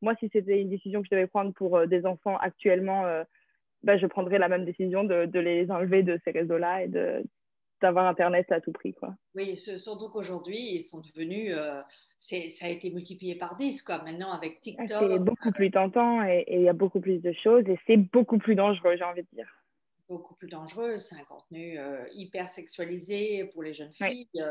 Moi, si c'était une décision que je devais prendre pour des enfants actuellement, bah, je prendrais la même décision de les enlever de ces réseaux-là et d'avoir Internet à tout prix, quoi. Oui, surtout qu'aujourd'hui, ils sont devenus, ça a été multiplié par 10, quoi. Maintenant, avec Ah, TikTok, c'est beaucoup plus tentant et il y a beaucoup plus de choses et c'est beaucoup plus dangereux, j'ai envie de dire. beaucoup plus dangereux. C'est un contenu hyper sexualisé pour les jeunes Oui, filles.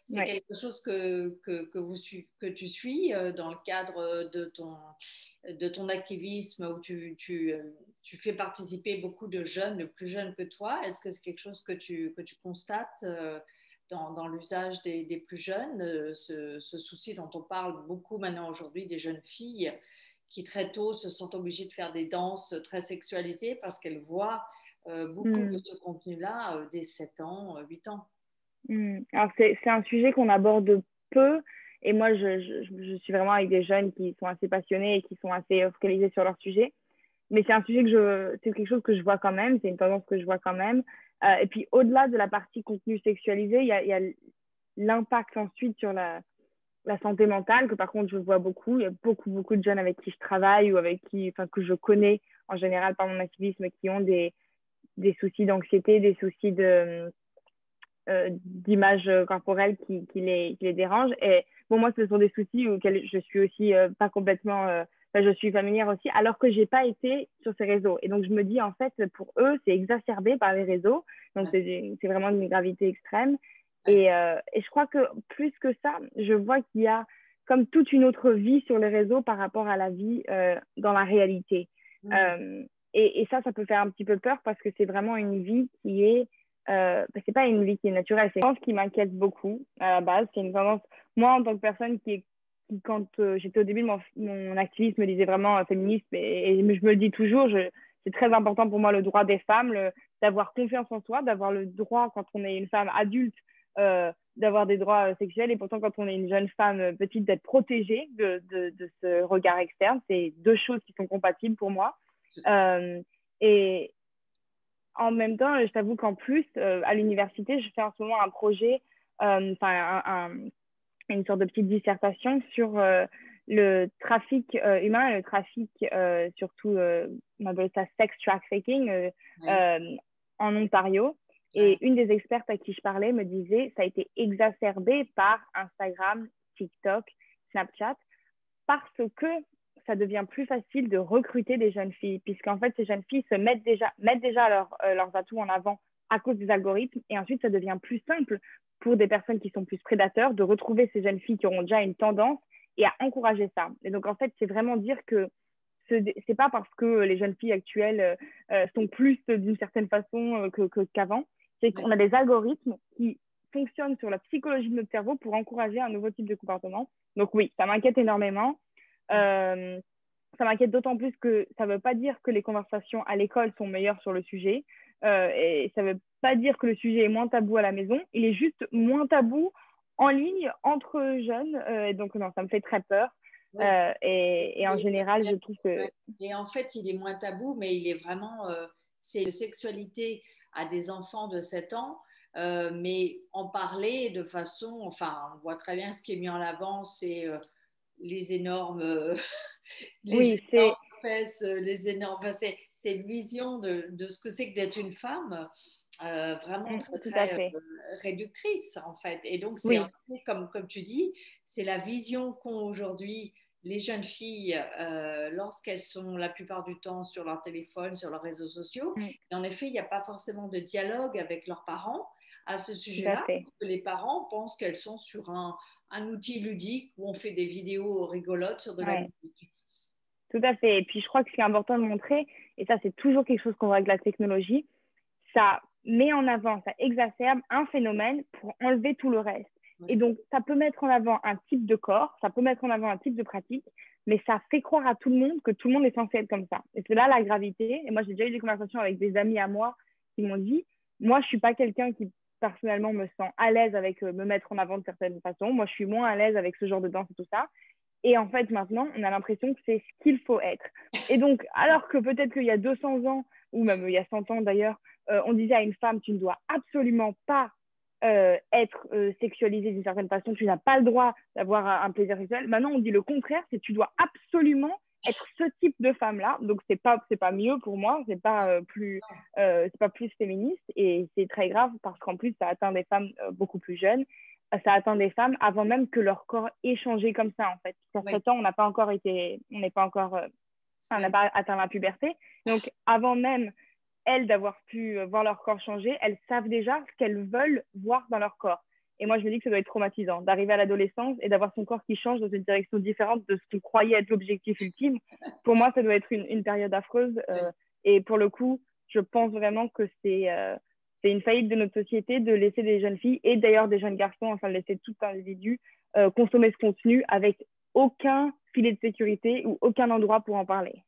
C'est oui. quelque chose que tu suis dans le cadre de ton activisme où tu fais participer beaucoup de jeunes, de plus jeunes que toi. Est-ce que c'est quelque chose que tu constates dans l'usage des plus jeunes, ce souci dont on parle beaucoup maintenant aujourd'hui des jeunes filles qui très tôt se sentent obligées de faire des danses très sexualisées parce qu'elles voient beaucoup de Hmm, ce contenu-là dès 7 ans, 8 ans. hmm. Alors, c'est un sujet qu'on aborde peu et moi, je suis vraiment avec des jeunes qui sont assez passionnés et qui sont assez focalisés sur leur sujet. Mais c'est un sujet c'est quelque chose que je vois quand même, c'est une tendance que je vois quand même. Et puis, au-delà de la partie contenu sexualisé, il y a l'impact ensuite sur la santé mentale, que par contre, je vois beaucoup. Il y a beaucoup, beaucoup de jeunes avec qui je travaille ou avec qui, enfin, que je connais en général par mon activisme qui ont des soucis d'anxiété, des soucis d'image corporelle qui les dérangent. Et bon, moi, ce sont des soucis auxquels je suis aussi pas complètement, enfin, je suis familière aussi, alors que j'ai pas été sur ces réseaux. Et donc, je me dis, en fait, pour eux, c'est exacerbé par les réseaux. Donc, Ouais, c'est vraiment une gravité extrême. ouais. Et je crois que plus que ça, je vois qu'il y a comme toute une autre vie sur les réseaux par rapport à la vie dans la réalité. Mm. Euh, et ça peut faire un petit peu peur parce que c'est vraiment une vie qui est c'est pas une vie qui est naturelle, c'est une tendance qui m'inquiète beaucoup à la base. C'est une tendance, moi en tant que personne qui quand j'étais au début de mon activisme, me disait vraiment féministe, et je me le dis toujours, c'est très important pour moi le droit des femmes, d'avoir confiance en soi, d'avoir le droit quand on est une femme adulte, d'avoir des droits sexuels, et pourtant quand on est une jeune femme petite, d'être protégée de ce regard externe. C'est deux choses qui sont compatibles pour moi. Euh, et, en même temps, je t'avoue qu'en plus, à l'université, je fais en ce moment un projet, une sorte de petite dissertation sur le trafic humain et le trafic, surtout, on appelle ça sex trafficking, Ouais. euh, en Ontario. Ouais. Et une des expertes à qui je parlais me disait ça a été exacerbé par Instagram, TikTok, Snapchat, parce que ça devient plus facile de recruter des jeunes filles, puisqu'en fait, ces jeunes filles mettent déjà leurs atouts en avant à cause des algorithmes, et ensuite, ça devient plus simple pour des personnes qui sont plus prédateurs de retrouver ces jeunes filles qui auront déjà une tendance et à encourager ça. Et donc, en fait, c'est vraiment dire que c'est pas parce que les jeunes filles actuelles sont plus d'une certaine façon qu'avant, c'est Ouais. qu'on a des algorithmes qui fonctionnent sur la psychologie de notre cerveau pour encourager un nouveau type de comportement. Donc oui, ça m'inquiète énormément. Euh, Ça m'inquiète d'autant plus que ça ne veut pas dire que les conversations à l'école sont meilleures sur le sujet. Et ça ne veut pas dire que le sujet est moins tabou à la maison. Il est juste moins tabou en ligne entre jeunes. Donc non, ça me fait très peur. Oui. Et en général, je trouve que... Ouais. Et en fait, il est moins tabou, mais il est vraiment, c'est une sexualité à des enfants de 7 ans, mais en parler de façon, enfin, on voit très bien ce qui est mis en avant, c'est les énormes, les Oui, énormes fesses, les énormes, enfin, c'est une vision de ce que c'est que d'être une femme, vraiment très, tout à très fait. réductrice, en fait. Et donc, c'est en Oui, fait, comme tu dis, c'est la vision qu'ont aujourd'hui les jeunes filles lorsqu'elles sont la plupart du temps sur leur téléphone, sur leurs réseaux sociaux. mm, Et en effet, il n'y a pas forcément de dialogue avec leurs parents à ce tout à sujet-là, fait. parce que les parents pensent qu'elles sont sur un outil ludique où on fait des vidéos rigolotes sur de la Ouais, musique. tout à fait. Et puis, je crois que c'est important de montrer, et ça, c'est toujours quelque chose qu'on voit avec la technologie, ça met en avant, ça exacerbe un phénomène pour enlever tout le reste. Et Ouais. donc, ça peut mettre en avant un type de corps, ça peut mettre en avant un type de pratique, mais ça fait croire à tout le monde que tout le monde est censé être comme ça. Et c'est là la gravité. Et moi, j'ai déjà eu des conversations avec des amis à moi qui m'ont dit, moi, je suis pas quelqu'un qui personnellement me sent à l'aise avec me mettre en avant de certaines façons. Moi, je suis moins à l'aise avec ce genre de danse et tout ça. Et en fait, maintenant, on a l'impression que c'est ce qu'il faut être. Et donc, alors que peut-être qu'il y a 200 ans, ou même il y a 100 ans d'ailleurs, on disait à une femme, tu ne dois absolument pas être sexualisé d'une certaine façon, tu n'as pas le droit d'avoir un plaisir sexuel. Maintenant, on dit le contraire, c'est que tu dois absolument être ce type de femme-là. Donc, c'est pas mieux pour moi, c'est pas plus féministe et c'est très grave parce qu'en plus, ça atteint des femmes beaucoup plus jeunes. Ça atteint des femmes avant même que leur corps ait changé comme ça, en fait. Entre-temps, on n'a pas encore on n'a pas atteint la puberté. Donc, avant même elles d'avoir pu voir leur corps changer, elles savent déjà ce qu'elles veulent voir dans leur corps. Et moi, je me dis que ça doit être traumatisant d'arriver à l'adolescence et d'avoir son corps qui change dans une direction différente de ce qu'on croyait être l'objectif ultime. Pour moi, ça doit être une période affreuse. Et pour le coup, je pense vraiment que c'est une faillite de notre société de laisser des jeunes filles et d'ailleurs des jeunes garçons, enfin de laisser tout individu consommer ce contenu avec aucun filet de sécurité ou aucun endroit pour en parler.